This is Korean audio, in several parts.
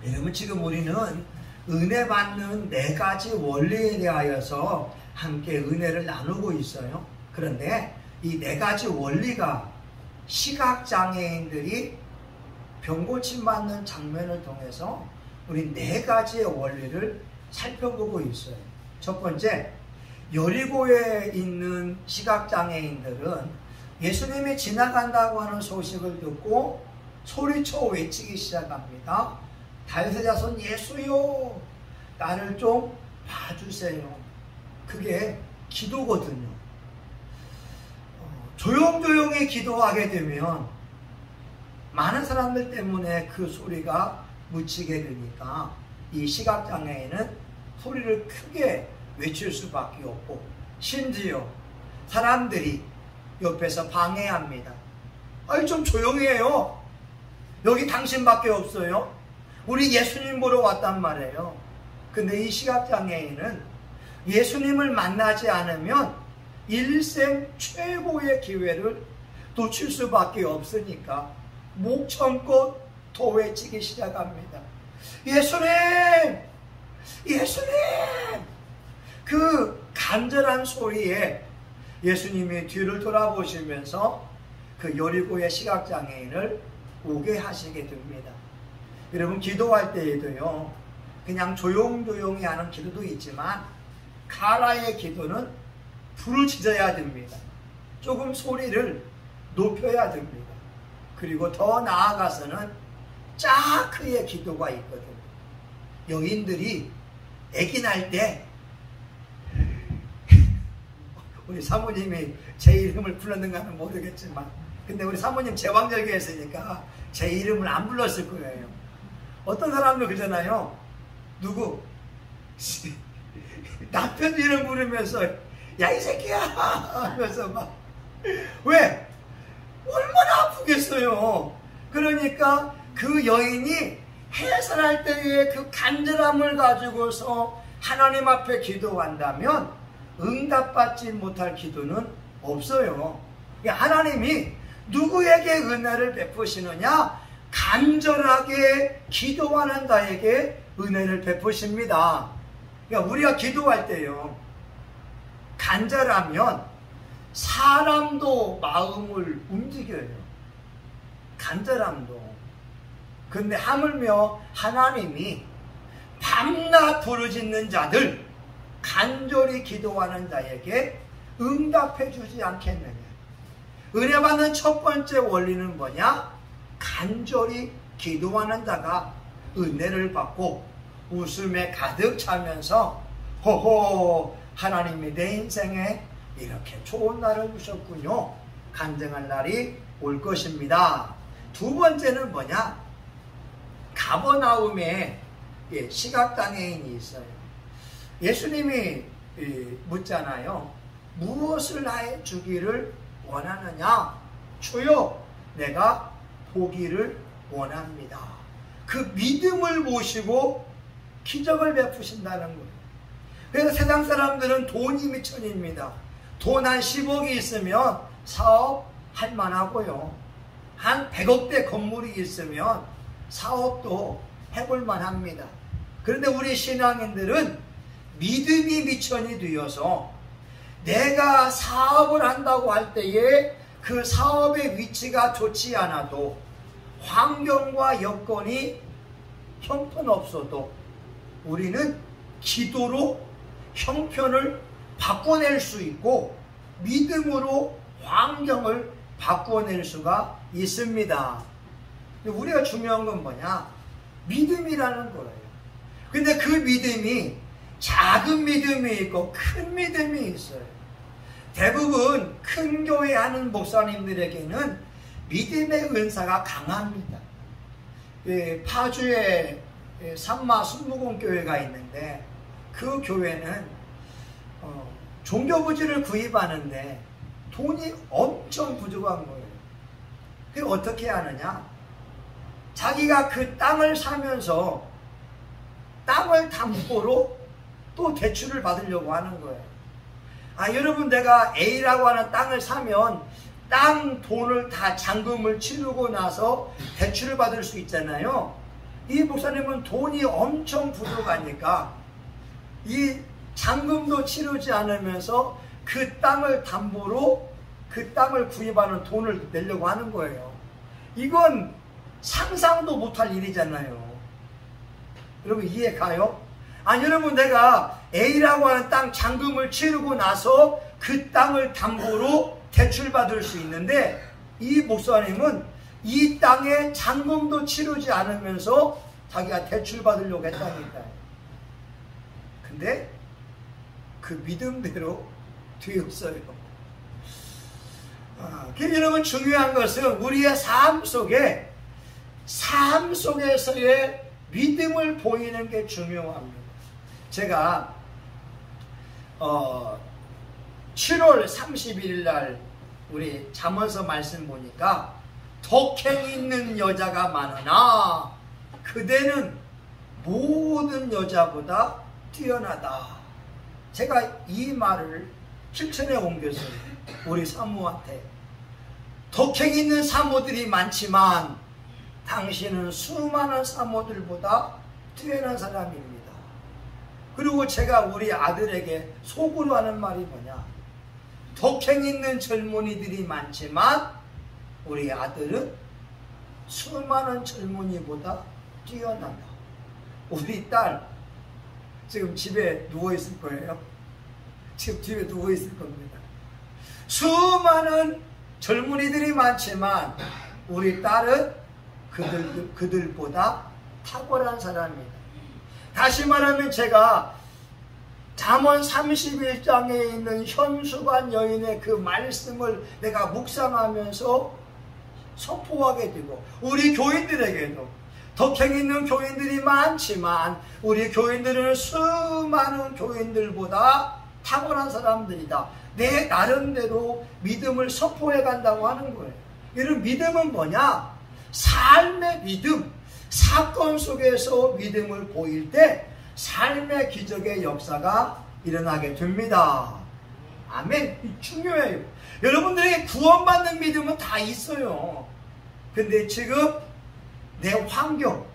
여러분, 지금 우리는 은혜 받는 4가지 원리에 대하여서 함께 은혜를 나누고 있어요. 그런데 이 4가지 원리가 시각장애인들이 병고침 받는 장면을 통해서 우리 4가지의 원리를 살펴보고 있어요. 첫 번째, 여리고에 있는 시각장애인들은 예수님이 지나간다고 하는 소식을 듣고 소리쳐 외치기 시작합니다. 다윗의 자손 예수요, 나를 좀 봐주세요. 그게 기도거든요. 조용조용히 기도하게 되면 많은 사람들 때문에 그 소리가 묻히게 되니까 이 시각장애인은 소리를 크게 외칠 수밖에 없고, 심지어 사람들이 옆에서 방해합니다. 아니, 좀 조용히 해요. 여기 당신밖에 없어요. 우리 예수님 보러 왔단 말이에요. 근데 이 시각장애인은 예수님을 만나지 않으면 일생 최고의 기회를 놓칠 수밖에 없으니까 목청껏 더 외치기 시작합니다. 예수님! 예수님! 그 간절한 소리에 예수님이 뒤를 돌아보시면서 그 여리고의 시각장애인을 오게 하시게 됩니다. 여러분, 기도할 때에도요, 그냥 조용조용히 하는 기도도 있지만 가라의 기도는 부르짖어야 됩니다. 조금 소리를 높여야 됩니다. 그리고 더 나아가서는 짜크의 기도가 있거든요. 여인들이 아기 날 때 우리 사모님이 제 이름을 불렀는가는 모르겠지만, 근데 우리 사모님 제왕절개에 있으니까 제 이름을 안 불렀을 거예요. 어떤 사람도 그러잖아요. 누구? 남편 이름 부르면서 야, 이 새끼야 하면서 막, 왜? 얼마나 아프겠어요. 그러니까 그 여인이 해산할 때의 그 간절함을 가지고서 하나님 앞에 기도한다면 응답받지 못할 기도는 없어요. 하나님이 누구에게 은혜를 베푸시느냐? 간절하게 기도하는 자에게 은혜를 베푸십니다. 그러니까 우리가 기도할 때요, 간절하면 사람도 마음을 움직여요. 간절함도. 근데 하물며 하나님이 밤낮 부르짖는 자들, 간절히 기도하는 자에게 응답해 주지 않겠느냐. 은혜 받는 첫 번째 원리는 뭐냐? 간절히 기도하는 자가 은혜를 받고 웃음에 가득 차면서 호호, 하나님이 내 인생에 이렇게 좋은 날을 주셨군요, 간증할 날이 올 것입니다. 두 번째는 뭐냐? 가버나움에 시각장애인이 있어요. 예수님이 묻잖아요. 무엇을 해 주기를 원하느냐? 주여, 내가 보기를 원합니다. 그 믿음을 모시고 기적을 베푸신다는 거예요. 그래서 세상 사람들은 돈이 미천입니다. 돈 한 10억이 있으면 사업할 만하고요, 한 100억대 건물이 있으면 사업도 해볼 만합니다. 그런데 우리 신앙인들은 믿음이 미천이 되어서 내가 사업을 한다고 할 때에 그 사업의 위치가 좋지 않아도, 환경과 여건이 형편없어도 우리는 기도로 형편을 바꿔낼 수 있고 믿음으로 환경을 바꿔낼 수가 있습니다. 우리가 중요한 건 뭐냐? 믿음이라는 거예요. 근데 그 믿음이 작은 믿음이 있고 큰 믿음이 있어요. 대부분 큰 교회 하는 목사님들에게는 믿음의 은사가 강합니다. 파주에 산마 순무공교회가 있는데 그 교회는 종교부지를 구입하는데 돈이 엄청 부족한 거예요. 그게 어떻게 하느냐? 자기가 그 땅을 사면서 땅을 담보로 또 대출을 받으려고 하는 거예요. 여러분, 내가 A라고 하는 땅을 사면 땅 돈을 다 잔금을 치르고 나서 대출을 받을 수 있잖아요. 이 목사님은 돈이 엄청 부족하니까 이 잔금도 치르지 않으면서 그 땅을 담보로 그 땅을 구입하는 돈을 내려고 하는 거예요. 이건 상상도 못할 일이잖아요. 여러분 이해 가요? 아니 여러분, 내가 A라고 하는 땅 잔금을 치르고 나서 그 땅을 담보로 대출받을 수 있는데, 이 목사님은 이 땅에 잔금도 치르지 않으면서 자기가 대출받으려고 했다니까요. 근데 그 믿음대로 되었어요. 여러분, 중요한 것은 우리의 삶 속에서의 믿음을 보이는 게 중요합니다. 제가 7월 31일 날 우리 잠언서 말씀 보니까 덕행 있는 여자가 많으나 그대는 모든 여자보다 뛰어나다. 제가 이 말을 실천에 옮겼어요. 우리 사모한테. 덕행 있는 사모들이 많지만 당신은 수많은 사모들보다 뛰어난 사람입니다. 그리고 제가 우리 아들에게 속으로 하는 말이 뭐냐, 덕행 있는 젊은이들이 많지만 우리 아들은 수많은 젊은이보다 뛰어나다. 우리 딸 지금 집에 누워있을 거예요. 지금 집에 누워있을 겁니다. 수많은 젊은이들이 많지만 우리 딸은 그들보다 탁월한 사람입니다. 다시 말하면 제가 잠언 31장에 있는 현수관 여인의 그 말씀을 내가 묵상하면서 선포하게 되고, 우리 교인들에게도 덕행 있는 교인들이 많지만 우리 교인들은 수많은 교인들보다 탁월한 사람들이다. 내 나름대로 믿음을 선포해 간다고 하는 거예요. 이런 믿음은 뭐냐? 삶의 믿음, 사건 속에서 믿음을 보일 때 삶의 기적의 역사가 일어나게 됩니다. 아멘. 중요해요. 여러분들에게 구원받는 믿음은 다 있어요. 근데 지금 내 환경,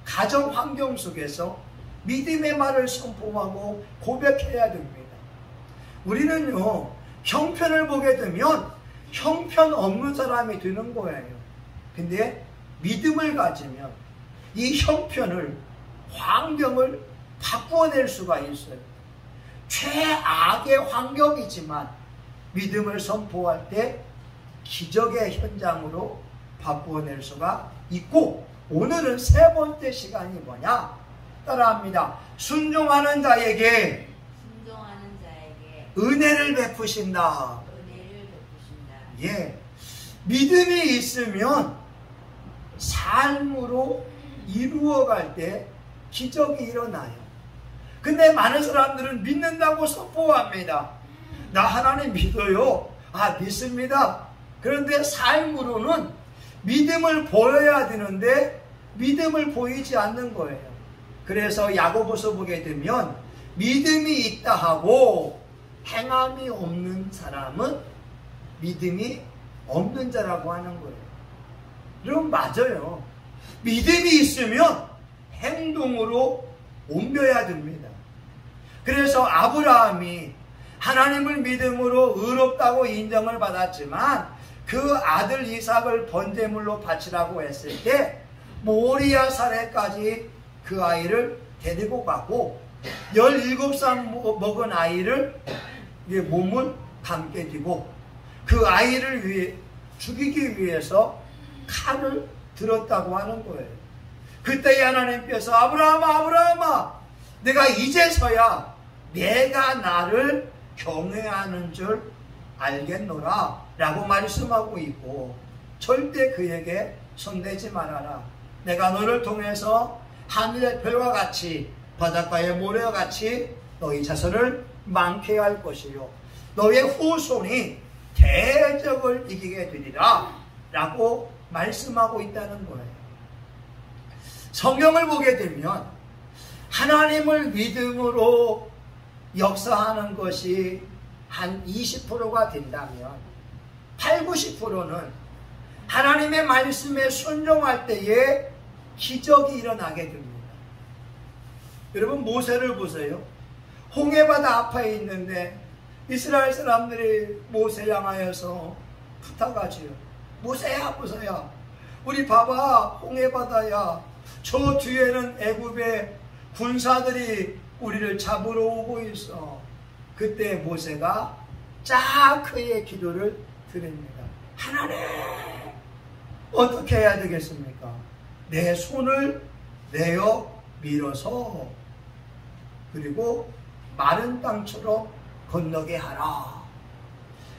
가정 환경 속에서 믿음의 말을 선포하고 고백해야 됩니다. 우리는요, 형편을 보게 되면 형편없는 사람이 되는 거예요. 근데 믿음을 가지면 이 형편을, 환경을 바꾸어낼 수가 있어요. 최악의 환경이지만 믿음을 선포할 때 기적의 현장으로 바꾸어낼 수가 있고, 오늘은 세 번째 시간이 뭐냐? 따라합니다. 순종하는 자에게 은혜를 베푸신다. 예, 믿음이 있으면 삶으로 이루어갈 때 기적이 일어나요. 근데 많은 사람들은 믿는다고 선포합니다. 나 하나님 믿어요. 믿습니다. 그런데 삶으로는 믿음을 보여야 되는데 믿음을 보이지 않는 거예요. 그래서 야고보서 보게 되면 믿음이 있다 하고 행함이 없는 사람은 믿음이 없는 자라고 하는 거예요. 여러분, 맞아요. 믿음이 있으면 행동으로 옮겨야 됩니다. 그래서 아브라함이 하나님을 믿음으로 의롭다고 인정을 받았지만 그 아들 이삭을 번제물로 바치라고 했을 때 모리아 산에까지 그 아이를 데리고 가고 17살 먹은 아이를 몸을 감게 되고 그 아이를 죽이기 위해서 칼을 들었다고 하는 거예요. 그때 하나님께서 아브라함아 내가 이제서야 내가 나를 경외하는 줄 알겠노라 라고 말씀하고 있고, 절대 그에게 손대지 말아라. 내가 너를 통해서 하늘의 별과 같이 바닷가의 모래와 같이 너희 자손을 많게 할 것이요 너의 후손이 대적을 이기게 되리라 라고 말씀하고 있다는 거예요. 성경을 보게 되면 하나님을 믿음으로 역사하는 것이 한 20%가 된다면 80, 90%는 하나님의 말씀에 순종할 때에 기적이 일어나게 됩니다. 여러분 모세를 보세요. 홍해바다 앞에 있는데 이스라엘 사람들이 모세 향하여서 부탁하지요. 모세야 모세야, 우리 봐봐, 홍해바다야. 저 뒤에는 애굽의 군사들이 우리를 잡으러 오고 있어. 그때 모세가 자크의 기도를 드립니다. 하나님, 어떻게 해야 되겠습니까? 내 손을 내어 밀어서 그리고 마른 땅처럼 건너게 하라.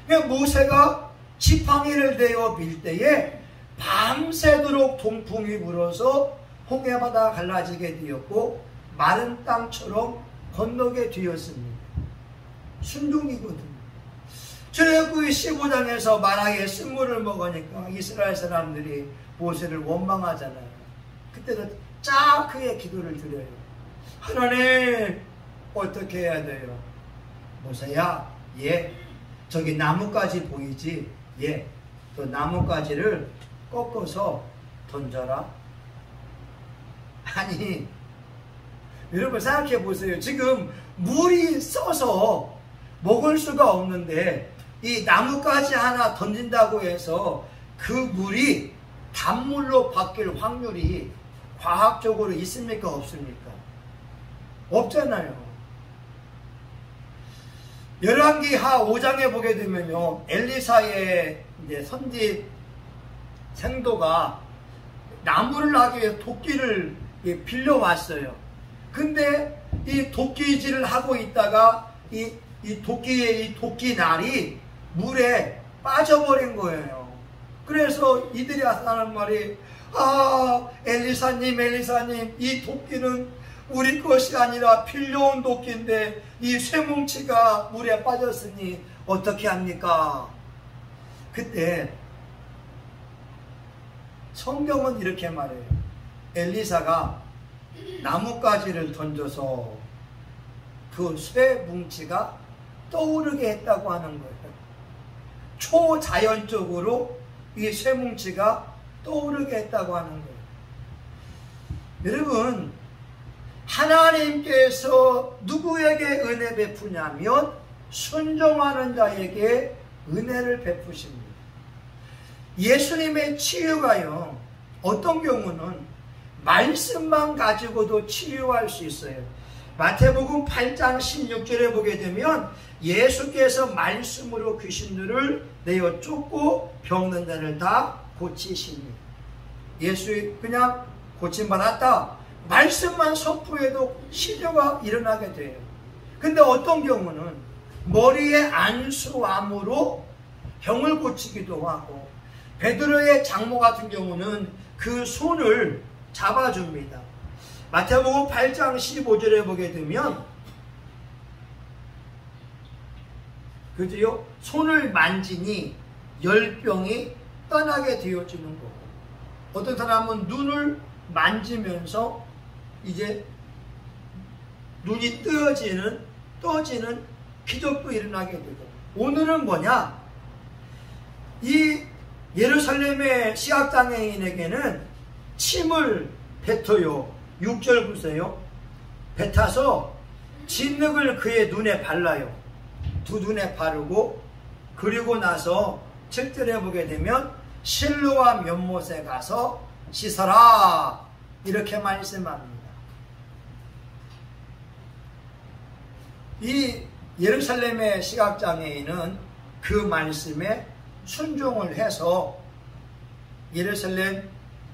그러니까 모세가 지팡이를 내어 밀 때에 밤새도록 동풍이 불어서 홍해바다가 갈라지게 되었고 마른 땅처럼 건너게 되었습니다. 순종이거든요. 출애굽기 15장에서 만약에 쓴물을 먹으니까 이스라엘 사람들이 모세를 원망하잖아요. 그때도 자크의 기도를 드려요. 하나님, 어떻게 해야 돼요? 모세야, 저기 나뭇가지 보이지? 그 나뭇가지를 꺾어서 던져라. 아니, 여러분 생각해 보세요. 지금 물이 써서 먹을 수가 없는데 이 나뭇가지 하나 던진다고 해서 그 물이 단물로 바뀔 확률이 과학적으로 있습니까? 없습니까? 없잖아요. 열왕기하 5장에 보게 되면요, 엘리사의 이제 선지 생도가 나무를 하기 위해 도끼를 빌려왔어요. 근데 이 도끼질을 하고 있다가 이 도끼의 이 도끼날이 물에 빠져버린 거예요. 그래서 이들이 하는 말이, 엘리사님, 이 도끼는 우리 것이 아니라 빌려온 도끼인데 이 쇠뭉치가 물에 빠졌으니 어떻게 합니까? 그때 성경은 이렇게 말해요. 엘리사가 나뭇가지를 던져서 그 쇠뭉치가 떠오르게 했다고 하는 거예요. 초자연적으로 이 쇠뭉치가 떠오르게 했다고 하는 거예요. 여러분, 하나님께서 누구에게 은혜 베푸냐면 순종하는 자에게 은혜를 베푸십니다. 예수님의 치유가요, 어떤 경우는 말씀만 가지고도 치유할 수 있어요. 마태복음 8장 16절에 보게 되면 예수께서 말씀으로 귀신들을 내어 쫓고 병든 자를 다 고치십니다. 예수 그냥 고침받았다, 말씀만 선포해도 치료가 일어나게 돼요. 근데 어떤 경우는 머리에 안수암으로 병을 고치기도 하고, 베드로의 장모 같은 경우는 그 손을 잡아줍니다. 마태복음 8장 15절에 보게 되면 그지요? 손을 만지니 열병이 떠나게 되어지는 거고, 어떤 사람은 눈을 만지면서 이제 눈이 떠지는 기적도 일어나게 되고, 오늘은 뭐냐? 이 예루살렘의 시각장애인에게는 침을 뱉어요. 6절 보세요. 뱉어서 진흙을 그의 눈에 발라요. 두 눈에 바르고, 그리고 나서 7절에 보게 되면 실로와 면못에 가서 씻어라, 이렇게 말씀합니다. 이 예루살렘의 시각장애인은 그 말씀에 순종을 해서 예루살렘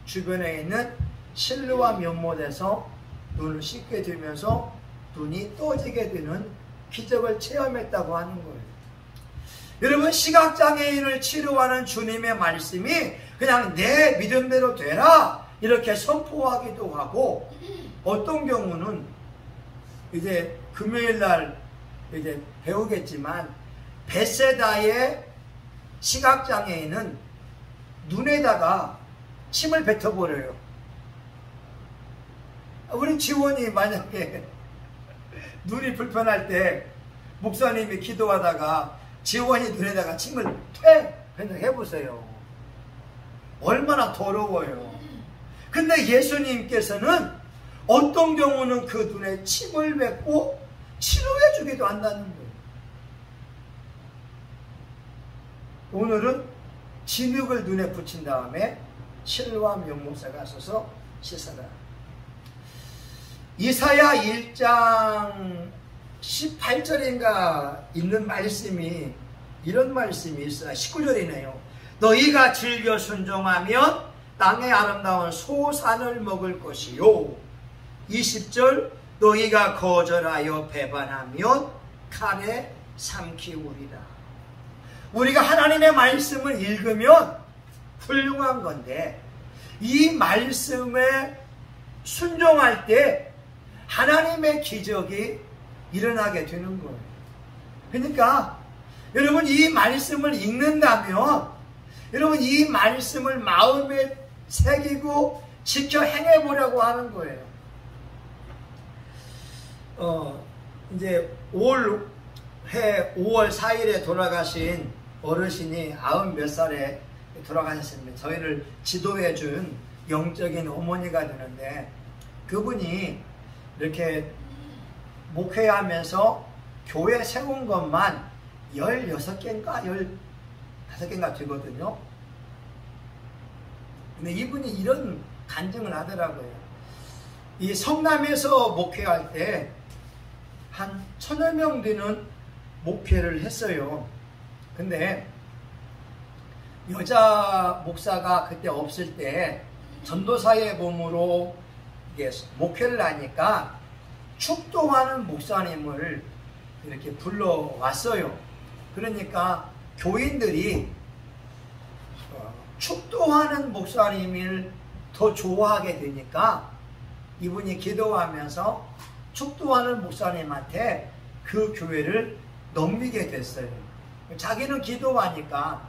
주변에 있는 실로와 면못에서 눈을 씻게 되면서 눈이 떠지게 되는 기적을 체험했다고 하는 거예요. 여러분, 시각장애인을 치료하는 주님의 말씀이 그냥 내 믿음대로 되라 이렇게 선포하기도 하고, 어떤 경우는 이제 금요일날 이제 배우겠지만 벳세다의 시각장애인은 눈에다가 침을 뱉어버려요. 우리 지원이 만약에 눈이 불편할 때 목사님이 기도하다가 지원이 눈에다가 침을 퇴! 그냥 해보세요. 얼마나 더러워요. 근데 예수님께서는 어떤 경우는 그 눈에 침을 뱉고 치료해 주기도 한다는 거예요. 오늘은 진흙을 눈에 붙인 다음에 실로암 용목사가 서서 씻어라. 이사야 1장 18절인가 있는 말씀이, 이런 말씀이 있어요. 19절이네요. 너희가 즐겨 순종하면 땅의 아름다운 소산을 먹을 것이요. 20절 너희가 거절하여 배반하면 칼에 삼키우리라. 우리가 하나님의 말씀을 읽으면 훌륭한 건데, 이 말씀에 순종할 때 하나님의 기적이 일어나게 되는 거예요. 그러니까 여러분, 이 말씀을 읽는다면 여러분 이 말씀을 마음에 새기고 지켜 행해보려고 하는 거예요. 이제 올해 5월 4일에 돌아가신 어르신이 90몇 살에 돌아가셨습니다. 저희를 지도해 준 영적인 어머니가 되는데, 그분이 이렇게 목회하면서 교회 세운 것만 16개인가 15개인가 되거든요. 근데 이분이 이런 간증을 하더라고요. 이 성남에서 목회할 때 한 1000여 명 되는 목회를 했어요. 근데 여자 목사가 그때 없을 때 전도사의 몸으로 목회를 하니까 축도하는 목사님을 이렇게 불러왔어요. 그러니까 교인들이 축도하는 목사님을 더 좋아하게 되니까 이분이 기도하면서 축도하는 목사님한테 그 교회를 넘기게 됐어요. 자기는 기도하니까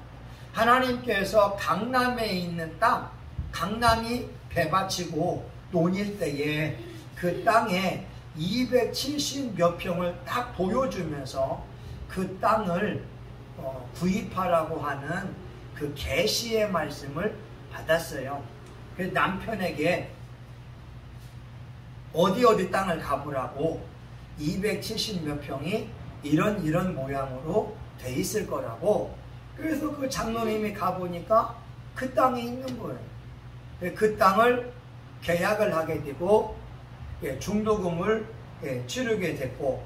하나님께서 강남에 있는 땅, 강남이 배밭이고 논일 때에 그 땅에 270몇 평을 딱 보여주면서 그 땅을 구입하라고 하는 그 계시의 말씀을 받았어요. 그래서 남편에게 어디 땅을 가보라고, 270몇 평이 이런 모양으로 돼 있을 거라고. 그래서 그 장로님이 가보니까 그 땅이 있는 거예요. 그 땅을 계약을 하게 되고 중도금을 치르게 됐고,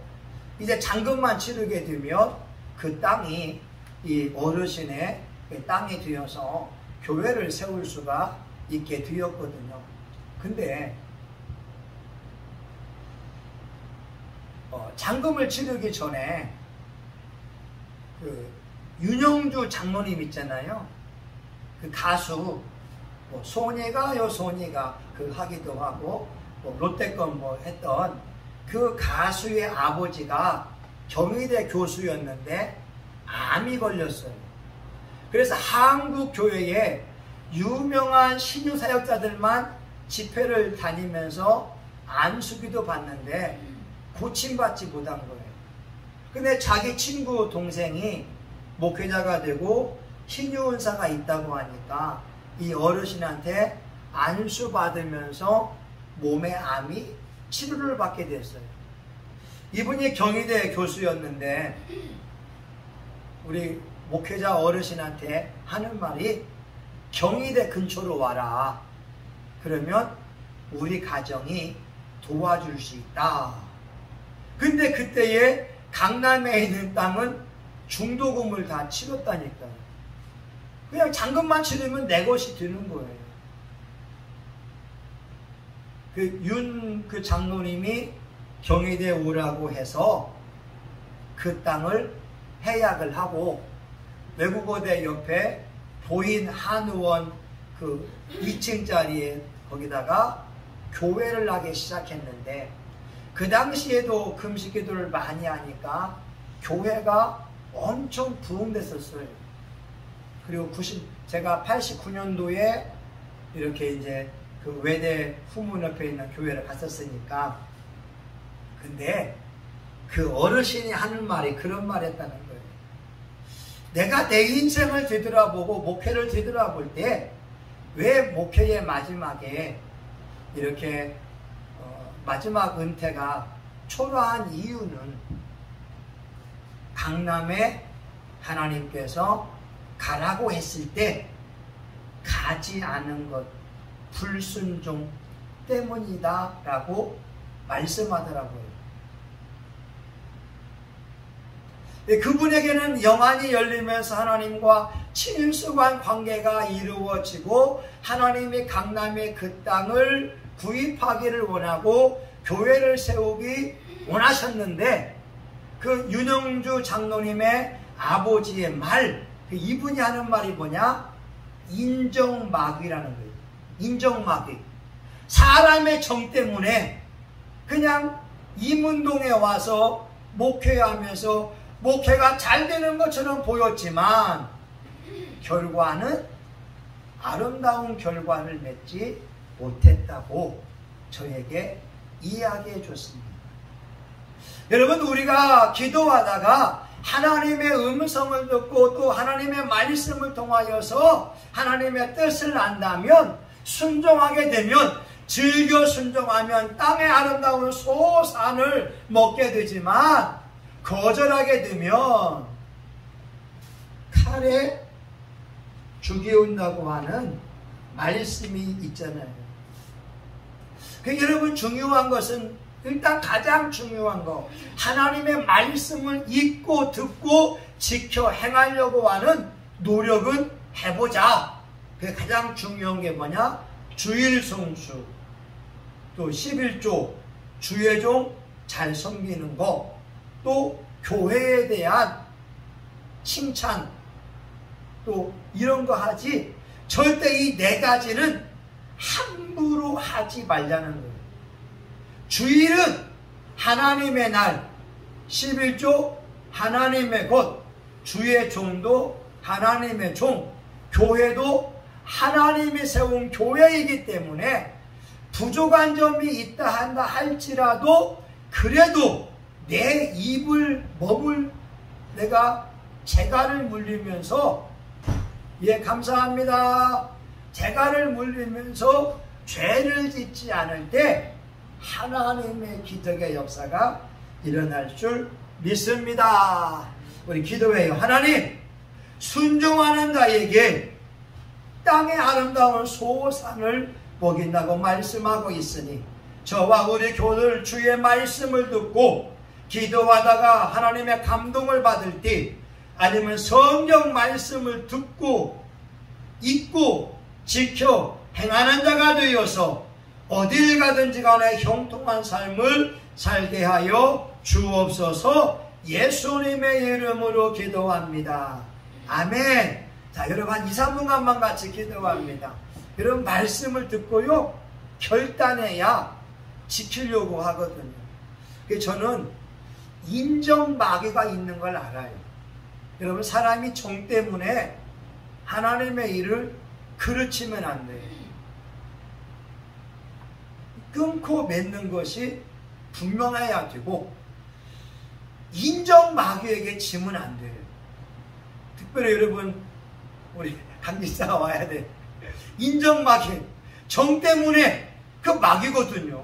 이제 잔금만 치르게 되면 그 땅이 이 어르신의 땅이 되어서 교회를 세울 수가 있게 되었거든요. 근데 잔금을 치르기 전에 그 윤영주 장로님 있잖아요. 그 가수 소니가 그 하기도 하고 롯데건 했던 그 가수의 아버지가 경희대 교수였는데 암이 걸렸어요. 그래서 한국 교회에 유명한 신유 사역자들만 집회를 다니면서 안수기도 받는데 고침받지 못한 거예요. 근데 자기 친구 동생이 목회자가 되고 신유 은사가 있다고 하니까 이 어르신한테 안수 받으면서 몸의 암이 치료를 받게 됐어요. 이분이 경희대 교수였는데 우리 목회자 어르신한테 하는 말이 경희대 근처로 와라. 그러면 우리 가정이 도와줄 수 있다. 근데 그때에 강남에 있는 땅은 중도금을 다 치렀다니까요. 그냥 잔금만 치르면 내 것이 되는 거예요. 그 장로님이 경희대 오라고 해서 그 땅을 해약을 하고 외국어대 옆에 보인 한의원 그 2층짜리에 거기다가 교회를 하기 시작했는데, 그 당시에도 금식기도를 많이 하니까 교회가 엄청 부흥됐었어요. 그리고 제가 89년도에 이렇게 이제 그 외대 후문 옆에 있는 교회를 갔었으니까, 근데 그 어르신이 하는 말이 그런 말 했다는 거예요. 내가 내 인생을 되돌아보고 목회를 되돌아볼 때 왜 목회의 마지막에 이렇게 마지막 은퇴가 초라한 이유는 강남에 하나님께서 가라고 했을 때 가지 않은 것, 불순종 때문이다 라고 말씀하더라고요. 그분에게는 영안이 열리면서 하나님과 친밀한 관계가 이루어지고 하나님이 강남의 그 땅을 구입하기를 원하고 교회를 세우기 원하셨는데 그 윤영주 장로님의 아버지의 말, 이분이 하는 말이 뭐냐? 인정마귀라는 거예요. 인정마귀. 사람의 정 때문에 그냥 이문동에 와서 목회하면서 목회가 잘 되는 것처럼 보였지만 결과는 아름다운 결과를 맺지 못했다고 저에게 이야기해 줬습니다. 여러분, 우리가 기도하다가 하나님의 음성을 듣고 또 하나님의 말씀을 통하여서 하나님의 뜻을 안다면, 순종하게 되면, 즐겨 순종하면 땅의 아름다운 소산을 먹게 되지만 거절하게 되면 칼에 죽이온다고 하는 말씀이 있잖아요. 여러분, 중요한 것은 일단 가장 중요한 거, 하나님의 말씀을 읽고 듣고 지켜 행하려고 하는 노력은 해보자. 그게 가장 중요한 게 뭐냐? 주일 성수, 또 11조, 주의 종 잘 섬기는 거, 또 교회에 대한 칭찬, 또 이런 거 하지, 절대 이 네 가지는 함부로 하지 말자는 거예요. 주일은 하나님의 날, 11조 하나님의 것, 주의 종도 하나님의 종, 교회도 하나님이 세운 교회이기 때문에 부족한 점이 있다 한다 할지라도 그래도 내 입을 머물 내가 재갈을 물리면서, 예, 감사합니다, 재갈을 물리면서 죄를 짓지 않을 때 하나님의 기적의 역사가 일어날 줄 믿습니다. 우리 기도해요. 하나님, 순종하는 자에게 땅의 아름다운 소산을 먹인다고 말씀하고 있으니 저와 우리 교들 주의 말씀을 듣고 기도하다가 하나님의 감동을 받을 때, 아니면 성경 말씀을 듣고 읽고 지켜 행하는 자가 되어서 어딜 가든지 간에 형통한 삶을 살게 하여 주옵소서. 예수님의 이름으로 기도합니다. 아멘. 자, 여러분 한 2, 3분간만 같이 기도합니다. 여러분 말씀을 듣고요, 결단해야 지키려고 하거든요. 그래서 저는 인정마귀가 있는 걸 알아요. 여러분, 사람이 정 때문에 하나님의 일을 그르치면 안 돼요. 끊고 맺는 것이 분명해야 되고, 인정마귀에게 지면 안 돼요. 특별히 여러분, 우리 강기사가 와야 돼. 인정마귀, 정 때문에 그 마귀거든요.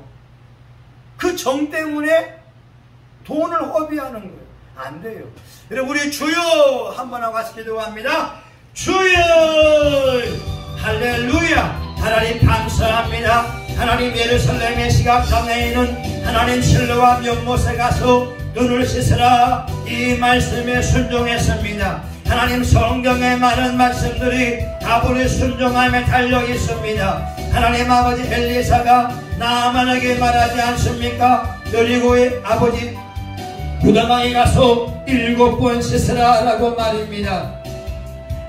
그 정 때문에 돈을 허비하는 거예요. 안 돼요. 여러분, 우리 주여 한번 하고 같이 기도합니다. 주여, 할렐루야. 하나님 감사합니다. 하나님, 예루살렘의 시각장애인은 하나님 실로와 명못에 가서 눈을 씻으라 이 말씀에 순종했습니다. 하나님, 성경의 많은 말씀들이 답으로 순종함에 달려 있습니다. 하나님 아버지, 엘리사가 나아만에게 말하지 않습니까? 여리고의 아버지 무덤방에 가서 7번 씻으라 라고 말입니다.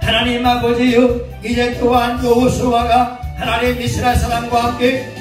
하나님 아버지여, 이제 또한 여호수아가 하나님 이스라엘 사람과 함께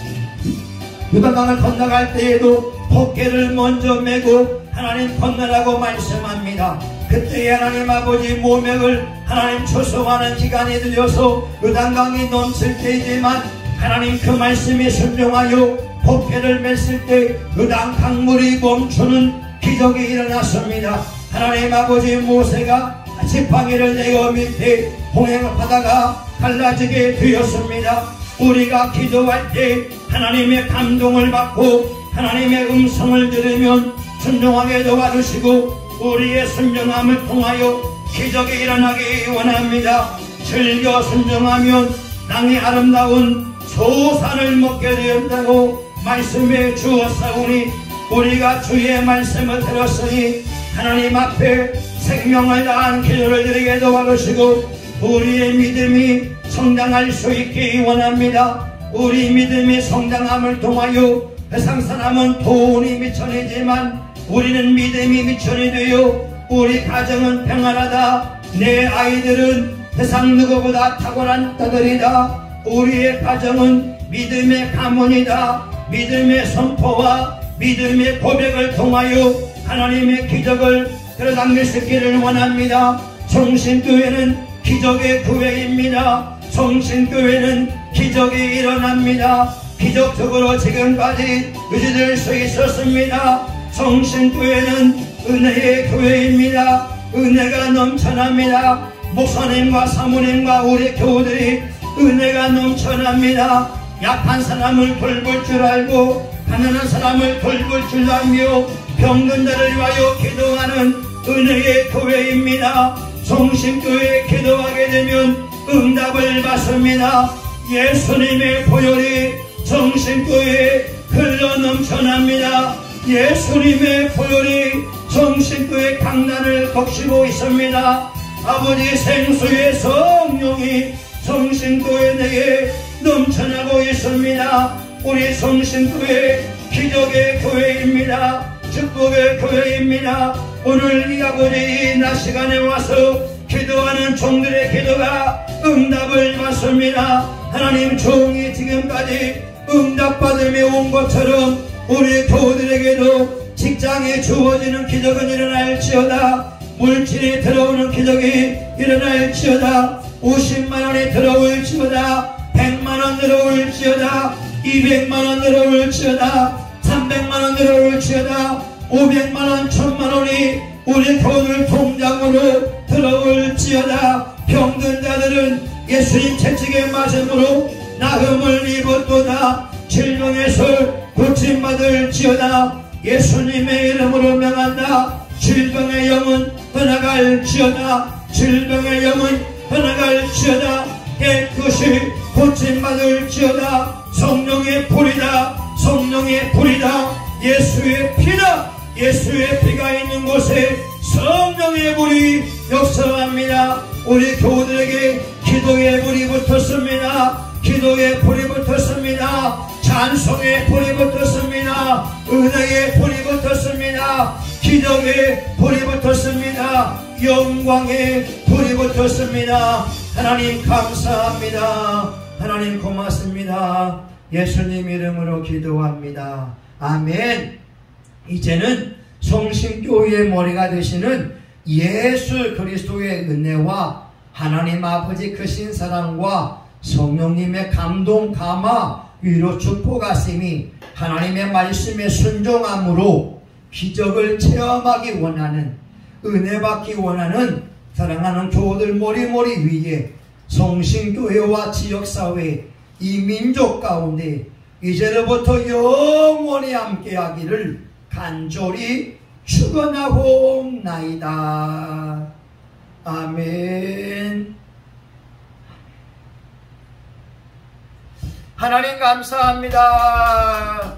무덤강을 건너갈 때에도 포켓을 먼저 메고 하나님 건너라고 말씀합니다. 그때 하나님 아버지 모명을 하나님 초송하는 기간이 들려서 요단강이 넘칠 때이지만 하나님 그 말씀에 순종하여 포켓을 맸을 때 요단 강물이 멈추는 기적이 일어났습니다. 하나님 아버지, 모세가 지팡이를 내어 밑에 홍해 바다가 갈라지게 되었습니다. 우리가 기도할 때 하나님의 감동을 받고 하나님의 음성을 들으면 순종하게 도와주시고 우리의 순종함을 통하여 기적이 일어나기 원합니다. 즐겨 순종하면 땅의 아름다운 소산을 먹게 된다고 말씀해 주었사오니 우리가 주의 말씀을 들었으니 하나님 앞에 생명을 다한 기도를 드리게 도와주시고 우리의 믿음이 성장할 수 있기 원합니다. 우리 믿음이 성장함을 통하여 세상 사람은 돈이 미천이지만 우리는 믿음이 미천이 되어 우리 가정은 평안하다. 내 아이들은 세상 누구보다 탁월한 자들이다. 우리의 가정은 믿음의 가문이다. 믿음의 선포와 믿음의 고백을 통하여 하나님의 기적을 끌어당길 수 있기를 원합니다. 성신교회는 기적의 교회입니다. 성신교회는 기적이 일어납니다. 기적적으로 지금까지 유지될 수 있었습니다. 성신교회는 은혜의 교회입니다. 은혜가 넘쳐납니다. 목사님과 사모님과 우리 교우들이 은혜가 넘쳐납니다. 약한 사람을 돌볼 줄 알고 가난한 사람을 돌볼 줄 알며 병든 자를 위하여 기도하는 은혜의 교회입니다. 성신교회에 기도하게 되면 응답을 받습니다. 예수님의 보혈이 성신교회에 흘러 넘쳐납니다. 예수님의 보혈이 성신교회 강단을 덮시고 있습니다. 아버지 생수의 성령이 성신교회 내에 넘쳐나고 있습니다. 우리 성신교회 기적의 교회입니다. 축복의 교회입니다. 오늘 이 아버지 이 낮 시간에 와서 기도하는 종들의 기도가 응답을 받습니다. 하나님 종이 지금까지 응답받으며 온 것처럼 우리 교우들에게도 직장에 주어지는 기적은 일어날지어다. 물질이 들어오는 기적이 일어날지어다. 50만원이 들어올지어다. 100만원 들어올지어다. 200만원 들어올지어다. 300만원 들어올지어다. 500만원 1000만원이 우리 교우들 통장으로 들어올지어다. 병든 자들은 예수님 채찍의 맞음으로 나음을 입었도다. 질병에서 고침받을지어다. 예수님의 이름으로 명한다. 질병의 영은 떠나갈지어다. 질병의 영은 떠나갈지어다. 깨끗이 고침받을지어다. 성령의 불이다. 성령의 불이다. 예수의 피다. 예수의 피가 있는 곳에 성령의 불이 역사합니다. 우리 교우들에게 기도의 불이 붙었습니다. 기도의 불이 붙었습니다. 찬송의 불이 붙었습니다. 은혜의 불이 붙었습니다. 기적의 불이 붙었습니다. 영광의 불이 붙었습니다. 하나님 감사합니다. 하나님 고맙습니다. 예수님 이름으로 기도합니다. 아멘. 이제는 성신교회의 머리가 되시는 예수 그리스도의 은혜와 하나님 아버지 크신 사랑과 성령님의 감동 감화 위로 축복하심이 하나님의 말씀에 순종함으로 기적을 체험하기 원하는 은혜 받기 원하는 사랑하는 교우들 모리모리 위에 성신교회와 지역사회 이 민족 가운데 이제로부터 영원히 함께하기를 간절히 축원하옵나이다. 아멘. 하나님 감사합니다.